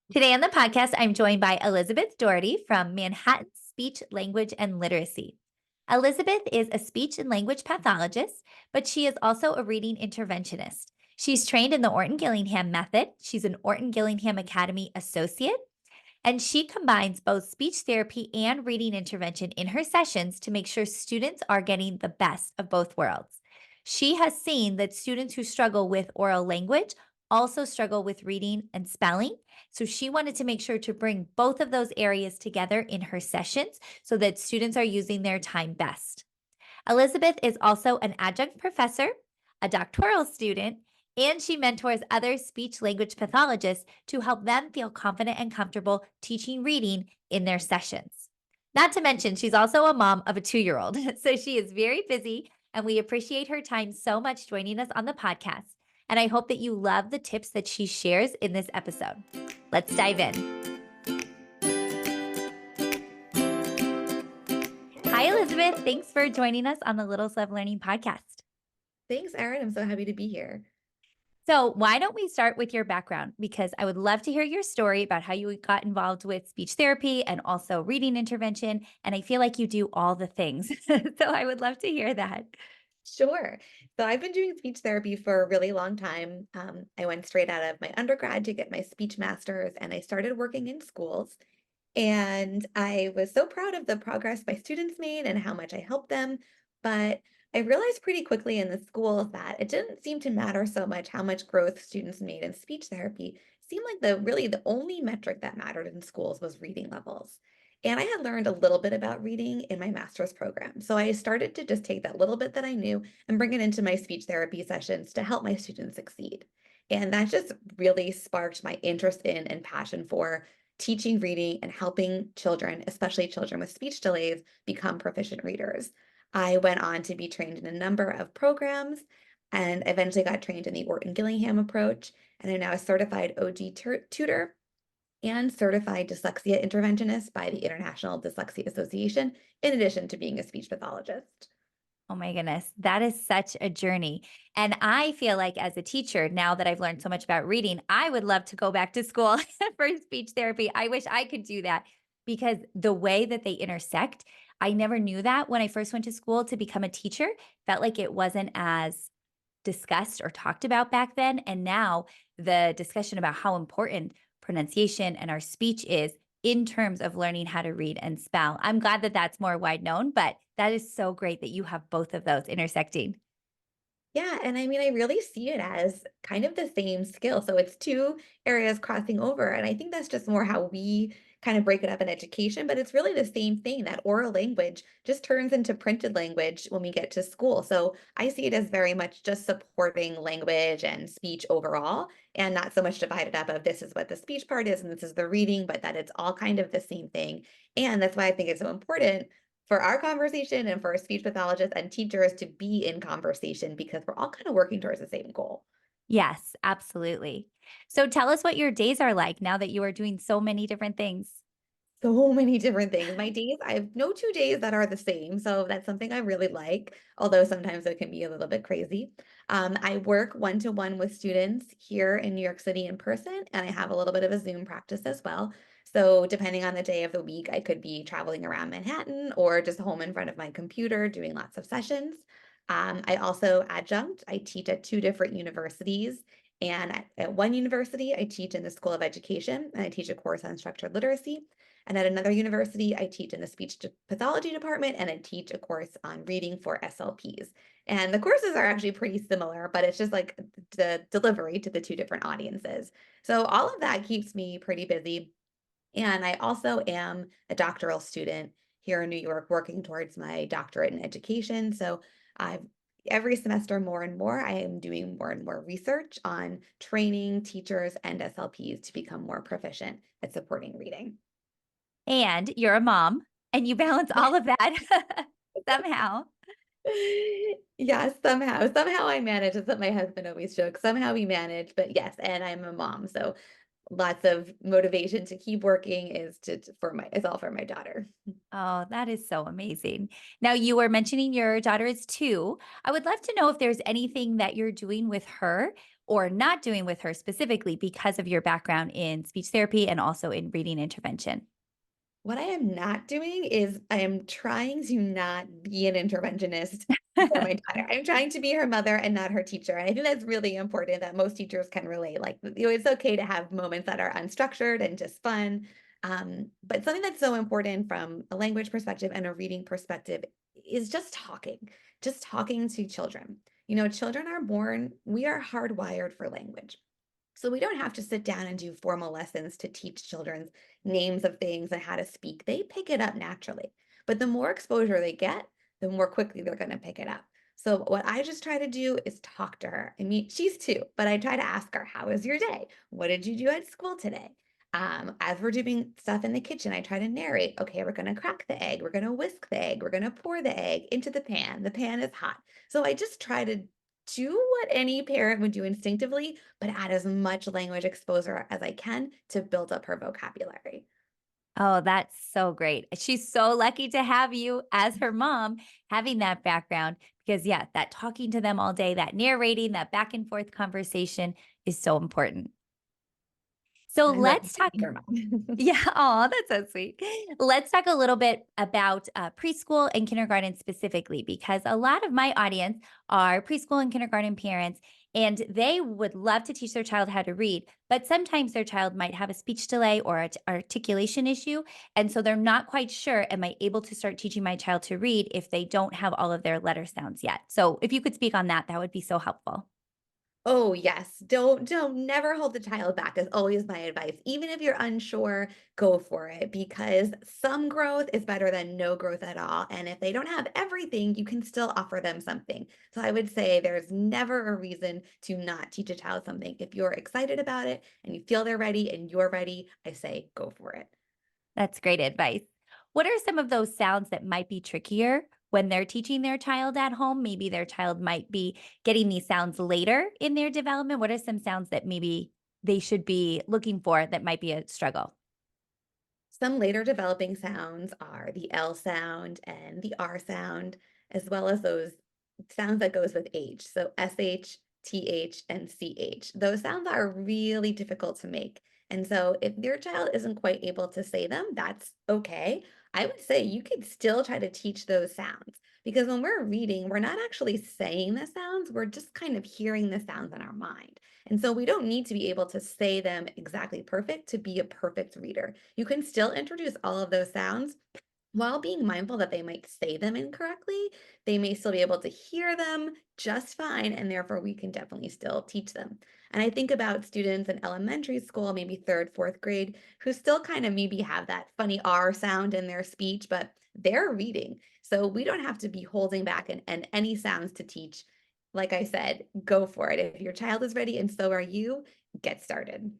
Today on the podcast, I'm joined by Elizabeth Doherty from Manhattan Speech, Language, and Literacy. Elizabeth is a speech and language pathologist, but she is also a reading interventionist. She's trained in the Orton-Gillingham method. She's an Orton-Gillingham Academy associate, and she combines both speech therapy and reading intervention in her sessions to make sure students are getting the best of both worlds. She has seen that students who struggle with oral language also struggle with reading and spelling. So she wanted to make sure to bring both of those areas together in her sessions so that students are using their time best. Elizabeth is also an adjunct professor, a doctoral student, and she mentors other speech language pathologists to help them feel confident and comfortable teaching reading in their sessions. Not to mention, she's also a mom of a 2-year-old. So she is very busy, and we appreciate her time so much joining us on the podcast. And I hope that you love the tips that she shares in this episode. Let's dive in. Hi, Elizabeth. Thanks for joining us on the Little Love Learning podcast. Thanks, Erin. I'm so happy to be here. So, why don't we start with your background? Because I would love to hear your story about how you got involved with speech therapy and also reading intervention. And I feel like you do all the things. So, I would love to hear that. Sure. So I've been doing speech therapy for a really long time. I went straight out of my undergrad to get my speech master's, and I started working in schools. And I was so proud of the progress my students made and how much I helped them. But I realized pretty quickly in the schools that it didn't seem to matter so much how much growth students made in speech therapy. It seemed like the only metric that mattered in schools was reading levels. And I had learned a little bit about reading in my master's program. So I started to just take that little bit that I knew and bring it into my speech therapy sessions to help my students succeed. And that just really sparked my interest in and passion for teaching reading and helping children, especially children with speech delays, become proficient readers. I went on to be trained in a number of programs and eventually got trained in the Orton-Gillingham approach. And I'm now a certified OG tutor and certified dyslexia interventionist by the International Dyslexia Association, in addition to being a speech pathologist. Oh my goodness, that is such a journey. And I feel like as a teacher, now that I've learned so much about reading, I would love to go back to school for speech therapy. I wish I could do that because the way that they intersect, I never knew that when I first went to school to become a teacher. Felt like it wasn't as discussed or talked about back then. And now the discussion about how important pronunciation and our speech is in terms of learning how to read and spell. I'm glad that that's more wide known, but that is so great that you have both of those intersecting. Yeah, and I mean, I really see it as kind of the same skill. So it's two areas crossing over. And I think that's just more how we kind of break it up in education, but it's really the same thing that oral language just turns into printed language when we get to school. So I see it as very much just supporting language and speech overall, and not so much divided up of this is what the speech part is and this is the reading, but that it's all kind of the same thing. And that's why I think it's so important for our conversation and for speech pathologists and teachers to be in conversation because we're all kind of working towards the same goal. Yes, absolutely. So tell us what your days are like now that you are doing so many different things. So many different things. My days, I have no 2 days that are the same. So that's something I really like, although sometimes it can be a little bit crazy. I work one-to-one with students here in New York City in person, and I have a little bit of a Zoom practice as well. So depending on the day of the week, I could be traveling around Manhattan or just home in front of my computer doing lots of sessions. I also adjunct. I teach at two different universities. And at one university, I teach in the School of Education, and I teach a course on structured literacy. And at another university, I teach in the pathology department and I teach a course on reading for SLPs. And the courses are actually pretty similar, but it's just like the delivery to the two different audiences. So all of that keeps me pretty busy. And I also am a doctoral student here in New York working towards my doctorate in education. So I've every semester more and more, I am doing more and more research on training teachers and SLPs to become more proficient at supporting reading. And you're a mom and you balance all of that somehow. Yes, somehow I manage. That's what my husband always jokes. Somehow we manage, but yes, and I'm a mom, so lots of motivation to keep working is for my is all for my daughter. Oh, that is so amazing. Now, you were mentioning your daughter is 2. I would love to know if there's anything that you're doing with her or not doing with her specifically because of your background in speech therapy and also in reading intervention? What I am not doing is I am trying to not be an interventionist for my daughter. I'm trying to be her mother and not her teacher. And I think that's really important that most teachers can relate. Like, it's okay to have moments that are unstructured and just fun. But something that's so important from a language perspective and a reading perspective is just talking to children. Children are born, we are hardwired for language. So we don't have to sit down and do formal lessons to teach children names of things and how to speak. They pick it up naturally. But the more exposure they get, the more quickly they're going to pick it up. So what I just try to do is talk to her. I mean, she's 2, but I try to ask her, "How was your day? What did you do at school today?" As we're doing stuff in the kitchen, I try to narrate. Okay, we're going to crack the egg. We're going to whisk the egg. We're going to pour the egg into the pan. The pan is hot. So I just try to do what any parent would do instinctively, but add as much language exposure as I can to build up her vocabulary. Oh, that's so great. She's so lucky to have you as her mom, having that background because, yeah, that talking to them all day, that narrating, that back and forth conversation is so important. So I'm lucky let's to talk. be her mom. Yeah. Oh, that's so sweet. Let's talk a little bit about preschool and kindergarten specifically, because a lot of my audience are preschool and kindergarten parents, and they would love to teach their child how to read, but sometimes their child might have a speech delay or articulation issue. And so they're not quite sure, am I able to start teaching my child to read if they don't have all of their letter sounds yet? So if you could speak on that, that would be so helpful. Oh, yes. Don't never hold the child back is always my advice. Even if you're unsure, go for it because some growth is better than no growth at all. And if they don't have everything, you can still offer them something. So I would say there's never a reason to not teach a child something. If you're excited about it and you feel they're ready and you're ready, I say go for it. That's great advice. What are some of those sounds that might be trickier when they're teaching their child at home? Maybe their child might be getting these sounds later in their development. What are some sounds that maybe they should be looking for that might be a struggle? Some later developing sounds are the L sound and the R sound, as well as those sounds that goes with age. So SH, TH, and CH. Those sounds are really difficult to make. And so if your child isn't quite able to say them, that's okay. I would say you could still try to teach those sounds because when we're reading, we're not actually saying the sounds, we're just kind of hearing the sounds in our mind. And so we don't need to be able to say them exactly perfect to be a perfect reader. You can still introduce all of those sounds while being mindful that they might say them incorrectly. They may still be able to hear them just fine, and therefore we can definitely still teach them. And I think about students in elementary school, maybe third, fourth grade, who still kind of maybe have that funny R sound in their speech, but they're reading. So we don't have to be holding back and any sounds to teach. Like I said, go for it. If your child is ready and so are you, get started.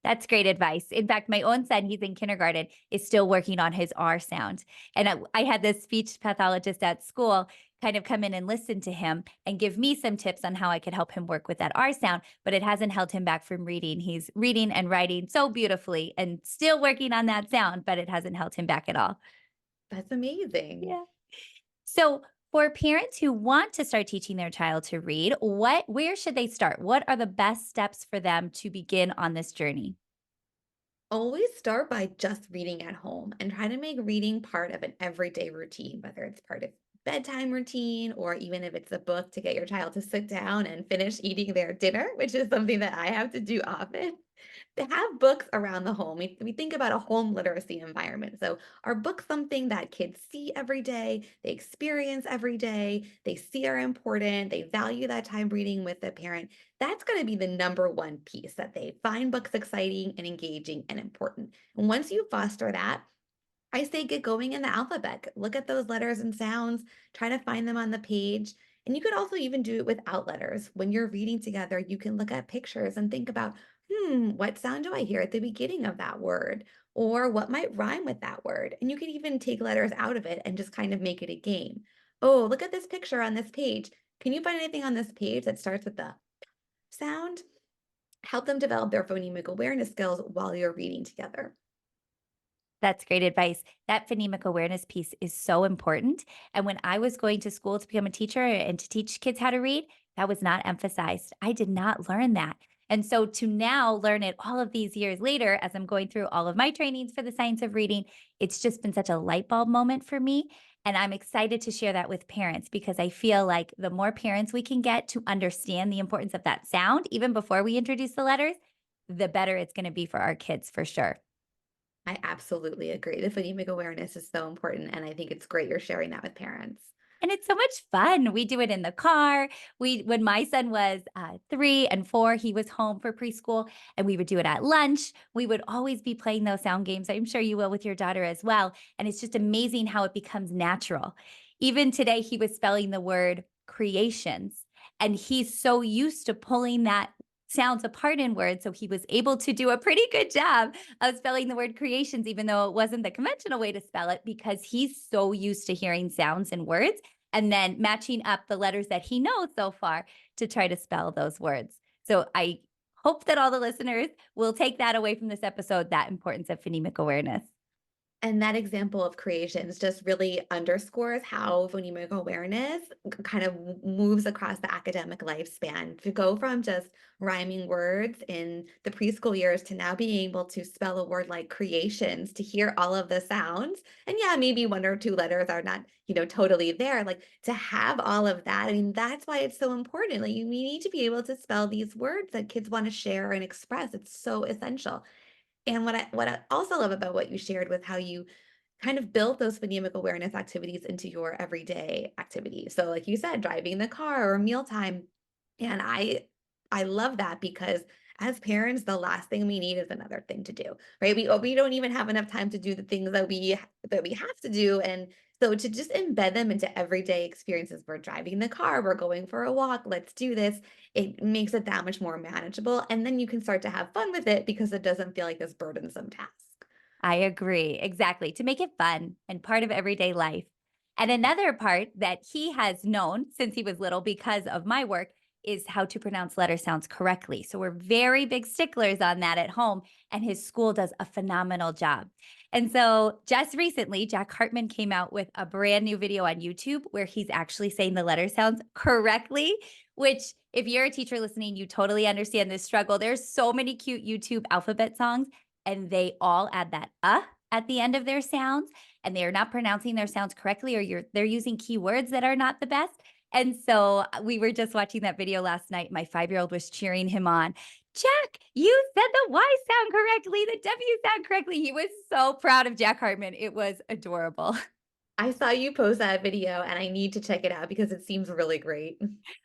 That's great advice. In fact, my own son, he's in kindergarten, is still working on his R sound. And I had this speech pathologist at school kind of come in and listen to him and give me some tips on how I could help him work with that R sound, but it hasn't held him back from reading. He's reading and writing so beautifully and still working on that sound, but it hasn't held him back at all. That's amazing. Yeah. So, for parents who want to start teaching their child to read, where should they start? What are the best steps for them to begin on this journey? Always start by just reading at home and try to make reading part of an everyday routine, whether it's part of bedtime routine or even if it's a book to get your child to sit down and finish eating their dinner, which is something that I have to do often. To have books around the home, we think about a home literacy environment. So, are books something that kids see every day, they experience every day, they see are important, they value that time reading with the parent? That's going to be the number one piece that they find books exciting and engaging and important. And once you foster that, I say get going in the alphabet. Look at those letters and sounds, try to find them on the page. And you could also even do it without letters. When you're reading together, you can look at pictures and think about, what sound do I hear at the beginning of that word? Or what might rhyme with that word? And you could even take letters out of it and just kind of make it a game. Oh, look at this picture on this page. Can you find anything on this page that starts with the sound? Help them develop their phonemic awareness skills while you're reading together. That's great advice. That phonemic awareness piece is so important. And when I was going to school to become a teacher and to teach kids how to read, That was not emphasized. I did not learn that. And so to now learn it all of these years later, as I'm going through all of my trainings for the science of reading, it's just been such a light bulb moment for me. And I'm excited to share that with parents because I feel like the more parents we can get to understand the importance of that sound, even before we introduce the letters, the better it's going to be for our kids for sure. I absolutely agree. The phonemic awareness is so important, and I think it's great you're sharing that with parents. And it's so much fun. We do it in the car. When my son was 3 and 4, he was home for preschool, and we would do it at lunch. We would always be playing those sound games. I'm sure you will with your daughter as well. And it's just amazing how it becomes natural. Even today, he was spelling the word creations, and he's so used to pulling that sounds apart in words. So he was able to do a pretty good job of spelling the word creations, even though it wasn't the conventional way to spell it, because he's so used to hearing sounds and words and then matching up the letters that he knows so far to try to spell those words. So I hope that all the listeners will take that away from this episode, that importance of phonemic awareness. And that example of creations just really underscores how phonemic awareness kind of moves across the academic lifespan to go from just rhyming words in the preschool years to now being able to spell a word like creations, to hear all of the sounds. And yeah, maybe one or two letters are not, totally there. Like to have all of that. I mean, that's why it's so important. Like we need to be able to spell these words that kids want to share and express. It's so essential. And what I also love about what you shared with how you kind of built those phonemic awareness activities into your everyday activities. So like you said, driving the car or mealtime. And I love that because as parents, the last thing we need is another thing to do, right? We don't even have enough time to do the things that we have to do. And so to just embed them into everyday experiences, we're driving the car, we're going for a walk, let's do this. It makes it that much more manageable. And then you can start to have fun with it because it doesn't feel like this burdensome task. I agree. Exactly. To make it fun and part of everyday life. And another part that he has known since he was little because of my work is how to pronounce letter sounds correctly. So we're very big sticklers on that at home, and his school does a phenomenal job. And so just recently, Jack Hartman came out with a brand new video on YouTube where he's actually saying the letter sounds correctly, which if you're a teacher listening, you totally understand this struggle. There's so many cute YouTube alphabet songs and they all add that at the end of their sounds, and they are not pronouncing their sounds correctly, or they're using keywords that are not the best. And so we were just watching that video last night. My 5-year-old was cheering him on. Jack, you said the Y sound correctly, the W sound correctly. He was so proud of Jack Hartman. It was adorable. I saw you post that video and I need to check it out because it seems really great.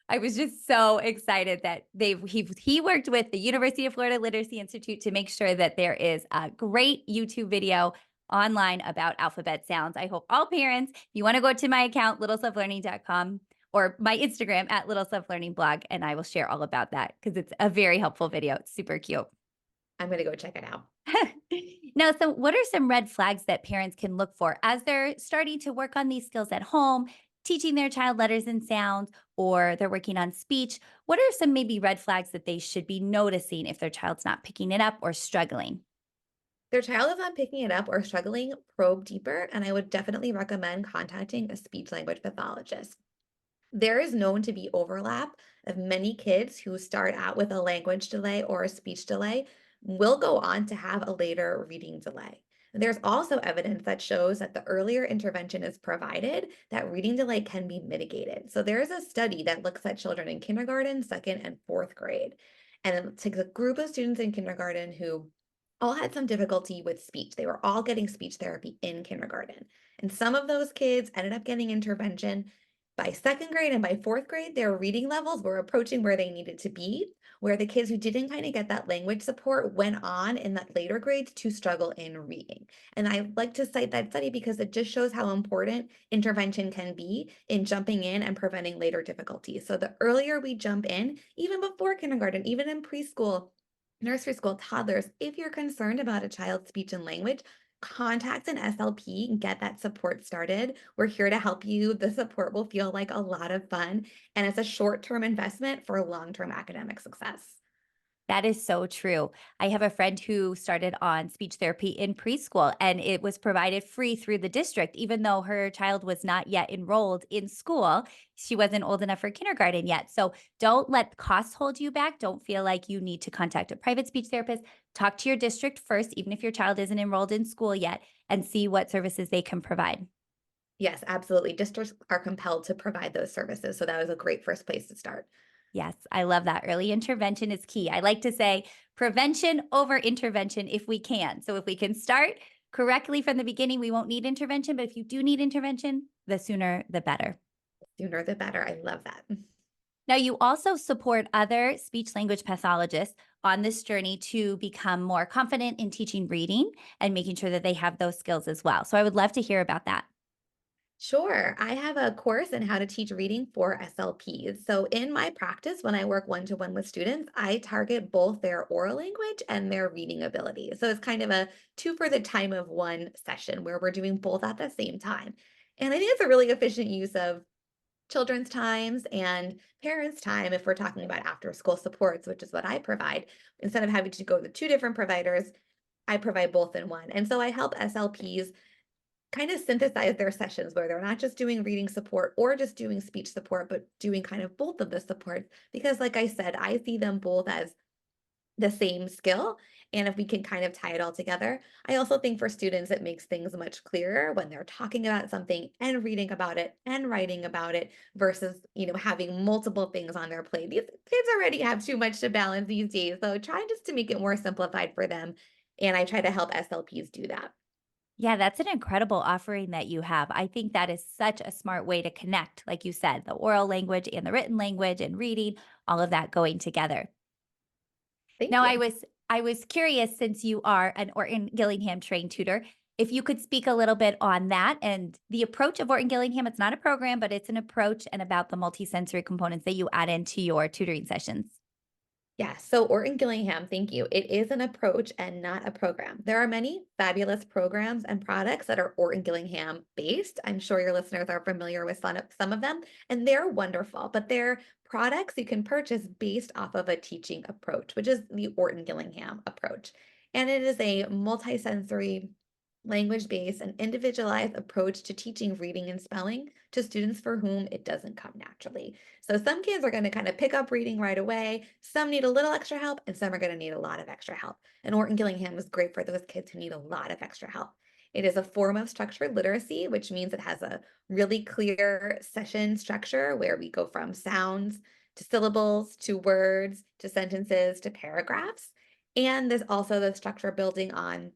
I was just so excited that he worked with the University of Florida Literacy Institute to make sure that there is a great YouTube video online about alphabet sounds. I hope all parents, if you want to go to my account, littleselflearning.com, or my Instagram at Little Self Learning Blog, and I will share all about that because it's a very helpful video. It's super cute. I'm going to go check it out. Now, so what are some red flags that parents can look for as they're starting to work on these skills at home, teaching their child letters and sounds, or they're working on speech? What are some maybe red flags that they should be noticing if their child's not picking it up or struggling? Their child is not picking it up or struggling, probe deeper, and I would definitely recommend contacting a speech language pathologist. There is known to be overlap of many kids who start out with a language delay or a speech delay will go on to have a later reading delay. There's also evidence that shows that the earlier intervention is provided, that reading delay can be mitigated. So there's a study that looks at children in kindergarten, second, and fourth grade. And it takes a group of students in kindergarten who all had some difficulty with speech. They were all getting speech therapy in kindergarten. And some of those kids ended up getting intervention by second grade, and by fourth grade, their reading levels were approaching where they needed to be, where the kids who didn't kind of get that language support went on in that later grades to struggle in reading. And I like to cite that study because it just shows how important intervention can be in jumping in and preventing later difficulties. So the earlier we jump in, even before kindergarten, even in preschool, nursery school, toddlers, if you're concerned about a child's speech and language, contact an SLP and get that support started. We're here to help you. The support will feel like a lot of fun, and it's a short-term investment for long-term academic success. That is so true. I have a friend who started on speech therapy in preschool, and it was provided free through the district, even though her child was not yet enrolled in school. She wasn't old enough for kindergarten yet. So don't let costs hold you back. Don't feel like you need to contact a private speech therapist. Talk to your district first, even if your child isn't enrolled in school yet, and see what services they can provide. Yes, absolutely. Districts are compelled to provide those services. So that was a great first place to start. Yes, I love that. Early intervention is key. I like to say prevention over intervention if we can. So if we can start correctly from the beginning, we won't need intervention. But if you do need intervention, the sooner the better. Sooner the better. I love that. Now, you also support other speech language pathologists on this journey to become more confident in teaching reading and making sure that they have those skills as well. So I would love to hear about that. Sure. I have a course in how to teach reading for SLPs. So, in my practice, when I work one to one with students, I target both their oral language and their reading ability. So, it's kind of a two for the time of one session where we're doing both at the same time. And I think it's a really efficient use of children's times and parents' time if we're talking about after school supports, which is what I provide. Instead of having to go to two different providers, I provide both in one. And so I help SLPs kind of synthesize their sessions where they're not just doing reading support or just doing speech support, but doing kind of both of the supports. Because, like I said, I see them both as the same skill. And if we can kind of tie it all together, I also think for students, it makes things much clearer when they're talking about something and reading about it and writing about it versus, having multiple things on their plate. These kids already have too much to balance these days. So try just to make it more simplified for them. And I try to help SLPs do that. Yeah, that's an incredible offering that you have. I think that is such a smart way to connect, like you said, the oral language and the written language and reading, all of that going together. Thank Now, you. I was curious since you are an Orton-Gillingham trained tutor, if you could speak a little bit on that and the approach of Orton-Gillingham. It's not a program, but it's an approach and about the multisensory components that you add into your tutoring sessions. Yeah, so Orton-Gillingham, thank you. It is an approach and not a program. There are many fabulous programs and products that are Orton-Gillingham based. I'm sure your listeners are familiar with some of them, and they're wonderful, but they're products you can purchase based off of a teaching approach, which is the Orton-Gillingham approach. And it is a multisensory, language-based, and individualized approach to teaching reading and spelling to students for whom it doesn't come naturally. So some kids are going to kind of pick up reading right away. Some need a little extra help, and some are going to need a lot of extra help. And Orton Gillingham is great for those kids who need a lot of extra help. It is a form of structured literacy, which means it has a really clear session structure where we go from sounds to syllables to words to sentences to paragraphs. And there's also the structure building on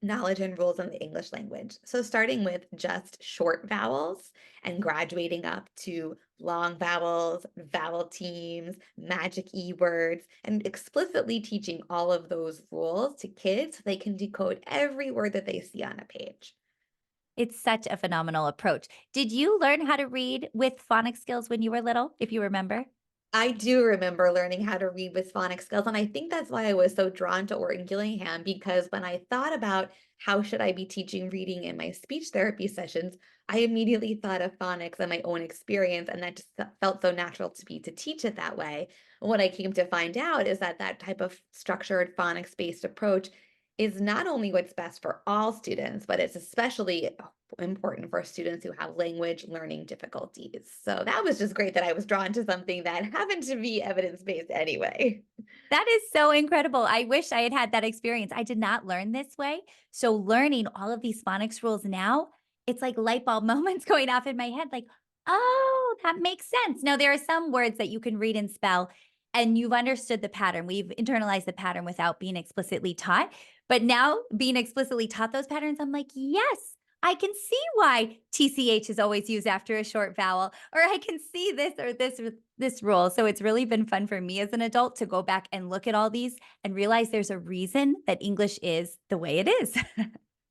knowledge and rules in the English language. So starting with just short vowels and graduating up to long vowels, vowel teams, magic E words, and explicitly teaching all of those rules to kids so they can decode every word that they see on a page. It's such a phenomenal approach. Did you learn how to read with phonics skills when you were little, if you remember? I do remember learning how to read with phonics skills, and I think that's why I was so drawn to Orton Gillingham because when I thought about how should I be teaching reading in my speech therapy sessions, I immediately thought of phonics and my own experience, and that just felt so natural to me to teach it that way. And what I came to find out is that that type of structured phonics-based approach is not only what's best for all students, but it's especially important for students who have language learning difficulties. So that was just great that I was drawn to something that happened to be evidence-based anyway. That is so incredible. I wish I had had that experience. I did not learn this way. So learning all of these phonics rules now, it's like light bulb moments going off in my head like, "Oh, that makes sense." Now there are some words that you can read and spell and you've understood the pattern. We've internalized the pattern without being explicitly taught. But now being explicitly taught those patterns, I'm like, "Yes, I can see why TCH is always used after a short vowel, or I can see this or this rule." So it's really been fun for me as an adult to go back and look at all these and realize there's a reason that English is the way it is.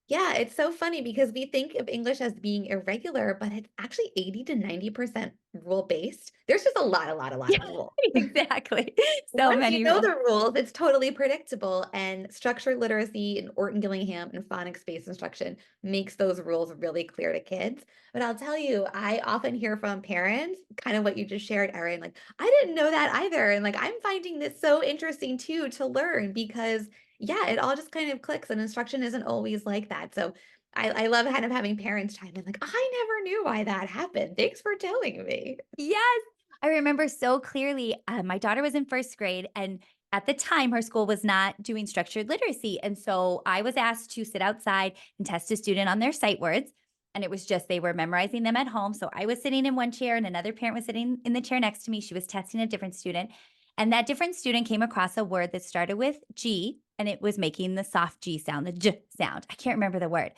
Yeah, it's so funny because we think of English as being irregular, but it's actually 80 to 90% rule-based. There's just a lot Yeah, of rules. exactly. So Once you many know rules. the rules, it's totally predictable, and structured literacy and orton-gillingham and phonics-based instruction makes those rules really clear to kids. But I'll tell you, I often hear from parents, kind of what you just shared, Erin, like, "I didn't know that either," and, like, "I'm finding this so interesting too to learn," because, yeah, it all just kind of clicks, and instruction isn't always like that. So I love kind of having parents chime in like, "I never knew why that happened. Thanks for telling me." Yes. I remember so clearly, my daughter was in 1st grade, and at the time, her school was not doing structured literacy, and so I was asked to sit outside and test a student on their sight words, and it was just they were memorizing them at home, so I was sitting in one chair and another parent was sitting in the chair next to me. She was testing a different student, and that different student came across a word that started with G, and it was making the soft G sound, the J sound. I can't remember the word,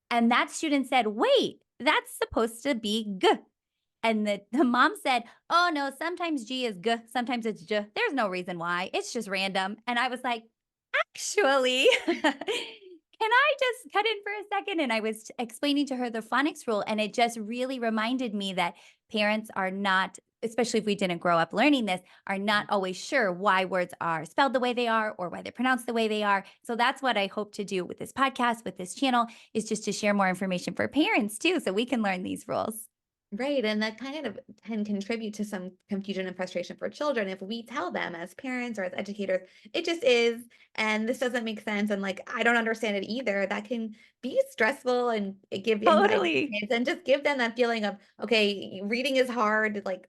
and that student said, "Wait, that's supposed to be G." And the mom said, "Oh, no, sometimes G is G, sometimes it's J. There's no reason why. It's just random." And I was like, "Actually, can I just cut in for a second?" And I was explaining to her the phonics rule, and it just really reminded me that parents are not, especially if we didn't grow up learning this, are not always sure why words are spelled the way they are or why they're pronounced the way they are. So that's what I hope to do with this podcast, with this channel, is just to share more information for parents too, so we can learn these rules. Right, and that kind of can contribute to some confusion and frustration for children if we tell them as parents or as educators, it just is, and this doesn't make sense, and like I don't understand it either. That can be stressful and it give anxiety to Totally. kids and just give them that feeling of, okay, reading is hard. Like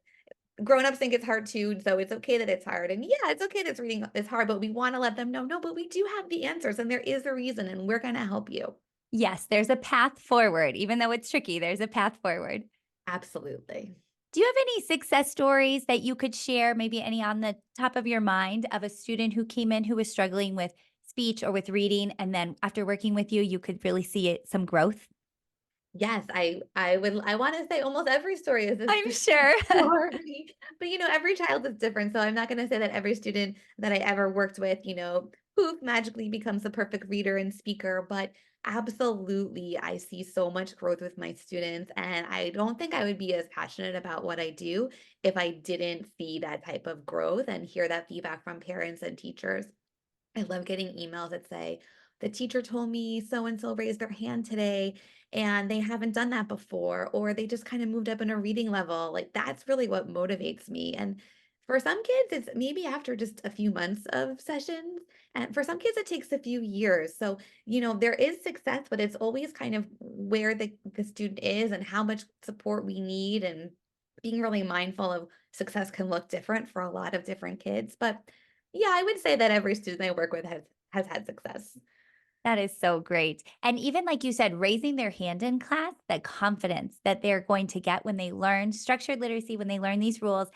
grown-ups think it's hard too, so it's okay that it's hard. And yeah, it's okay that reading is hard, but we want to let them know, no, but we do have the answers and there is a reason and we're gonna help you. Yes, there's a path forward. Even though it's tricky, there's a path forward. Absolutely. Do you have any success stories that you could share, maybe any on the top of your mind of a student who came in who was struggling with speech or with reading, and then after working with you, you could really see it some growth? Yes, I wanna say almost every story is a I'm success sure. story, but, every child is different, so I'm not gonna say that every student that I ever worked with, poof, magically becomes a perfect reader and speaker, but absolutely, I see so much growth with my students, and I don't think I would be as passionate about what I do if I didn't see that type of growth and hear that feedback from parents and teachers. I love getting emails that say, the teacher told me so and so raised their hand today and they haven't done that before, or they just kind of moved up in a reading level. Like that's really what motivates me. And for some kids, it's maybe after just a few months of sessions. And for some kids, it takes a few years. So, there is success, but it's always kind of where the student is and how much support we need and being really mindful of success can look different for a lot of different kids. But yeah, I would say that every student I work with has had success. That is so great. And even like you said, raising their hand in class, that confidence that they're going to get when they learn structured literacy, when they learn these rules,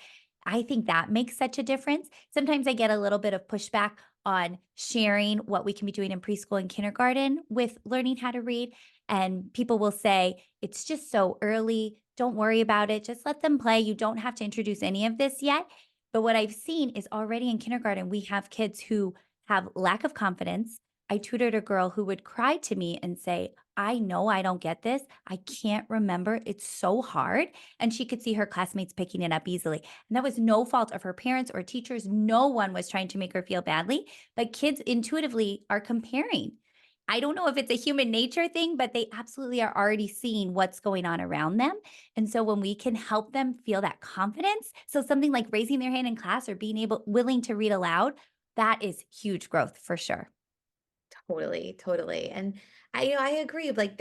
I think that makes such a difference. Sometimes I get a little bit of pushback on sharing what we can be doing in preschool and kindergarten with learning how to read. And people will say, it's just so early. Don't worry about it. Just let them play. You don't have to introduce any of this yet. But what I've seen is already in kindergarten, we have kids who have lack of confidence. I tutored a girl who would cry to me and say, I know I don't get this. I can't remember. It's so hard. And she could see her classmates picking it up easily. And that was no fault of her parents or teachers. No one was trying to make her feel badly, but kids intuitively are comparing. I don't know if it's a human nature thing, but they absolutely are already seeing what's going on around them. And so when we can help them feel that confidence, so something like raising their hand in class or being willing to read aloud, that is huge growth for sure. Totally, totally. And I agree. Like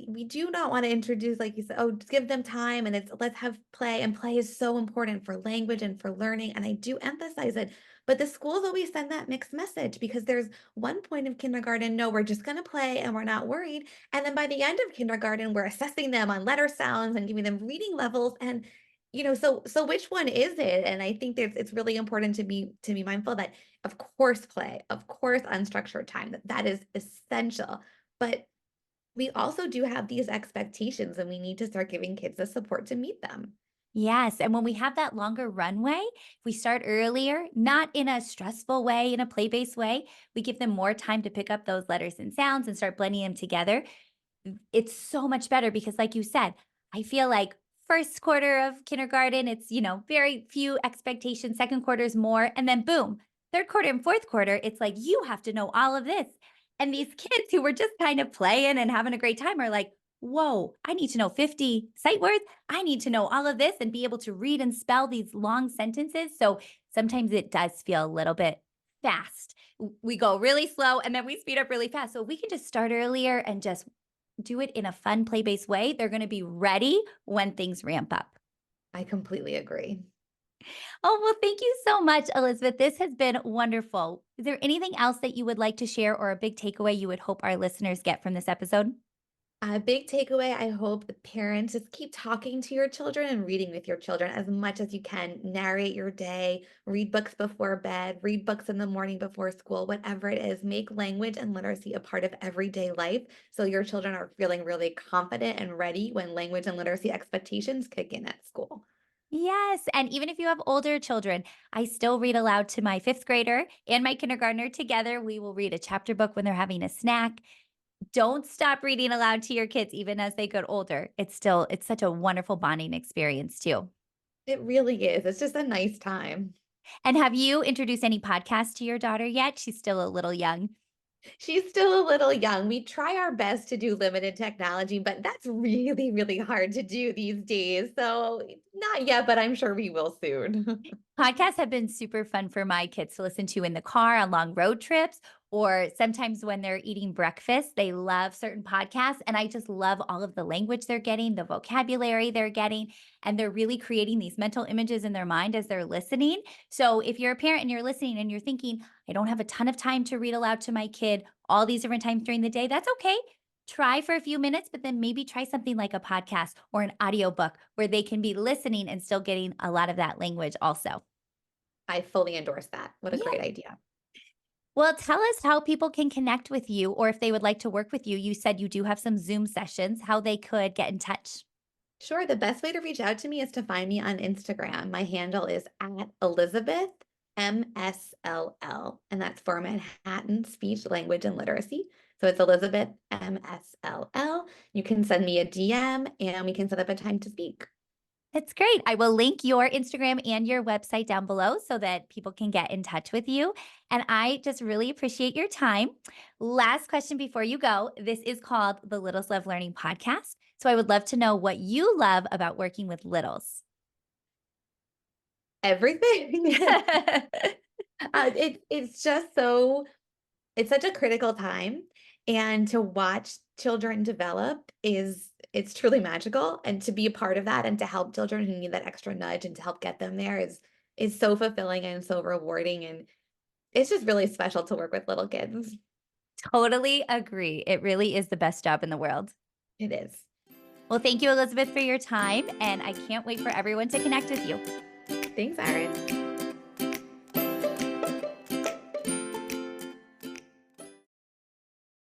we do not want to introduce, like you said, oh, just give them time and it's let's have play. And play is so important for language and for learning. And I do emphasize it. But the schools always send that mixed message because there's one point of kindergarten, no, we're just gonna play and we're not worried. And then by the end of kindergarten, we're assessing them on letter sounds and giving them reading levels. And so which one is it? And I think that it's really important to be mindful that of course, play, of course, unstructured time, that is essential. But we also do have these expectations and we need to start giving kids the support to meet them. Yes. And when we have that longer runway, if we start earlier, not in a stressful way, in a play based way, we give them more time to pick up those letters and sounds and start blending them together. It's so much better because, like you said, I feel like first quarter of kindergarten, it's, very few expectations. Second quarter is more. And then boom, third quarter and fourth quarter, it's like, you have to know all of this. And these kids who were just kind of playing and having a great time are like, whoa, I need to know 50 sight words. I need to know all of this and be able to read and spell these long sentences. So sometimes it does feel a little bit fast. We go really slow and then we speed up really fast. So if we can just start earlier and just do it in a fun play-based way, they're going to be ready when things ramp up. I completely agree. Oh, well, thank you so much, Elizabeth. This has been wonderful. Is there anything else that you would like to share or a big takeaway you would hope our listeners get from this episode? A big takeaway, I hope the parents just keep talking to your children and reading with your children as much as you can. Narrate your day, read books before bed, read books in the morning before school, whatever it is. Make language and literacy a part of everyday life so your children are feeling really confident and ready when language and literacy expectations kick in at school. Yes. And even if you have older children, I still read aloud to my fifth grader and my kindergartner together. We will read a chapter book when they're having a snack. Don't stop reading aloud to your kids even as they get older. It's such a wonderful bonding experience too. It really is. It's just a nice time. And have you introduced any podcasts to your daughter yet? She's still a little young. She's still a little young. We try our best to do limited technology, but that's really, really hard to do these days. So, not yet, but I'm sure we will soon. Podcasts have been super fun for my kids to listen to in the car on long road trips, or sometimes when they're eating breakfast. They love certain podcasts. And I just love all of the language they're getting, the vocabulary they're getting, and they're really creating these mental images in their mind as they're listening. So if you're a parent and you're listening and you're thinking, I don't have a ton of time to read aloud to my kid all these different times during the day, that's okay. Try for a few minutes, but then maybe try something like a podcast or an audiobook where they can be listening and still getting a lot of that language also. I fully endorse that. What a Yeah. great idea. Well, tell us how people can connect with you or if they would like to work with you. You said you do have some Zoom sessions, how they could get in touch. Sure, the best way to reach out to me is to find me on Instagram. My handle is at Elizabeth MSLL, and that's for Manhattan Speech, Language, and Literacy. So it's Elizabeth MSLL. You can send me a DM and we can set up a time to speak. It's great. I will link your Instagram and your website down below so that people can get in touch with you. And I just really appreciate your time. Last question before you go. This is called the Littles Love Learning podcast. So I would love to know what you love about working with littles. Everything. It's just so it's such a critical time, and to watch children develop it's truly magical, and to be a part of that and to help children who need that extra nudge and to help get them there is so fulfilling and so rewarding, and it's just really special to work with little kids. Totally agree. It really is the best job in the world. It is. Well, thank you, Elizabeth, for your time. And I can't wait for everyone to connect with you. Thanks, Erin.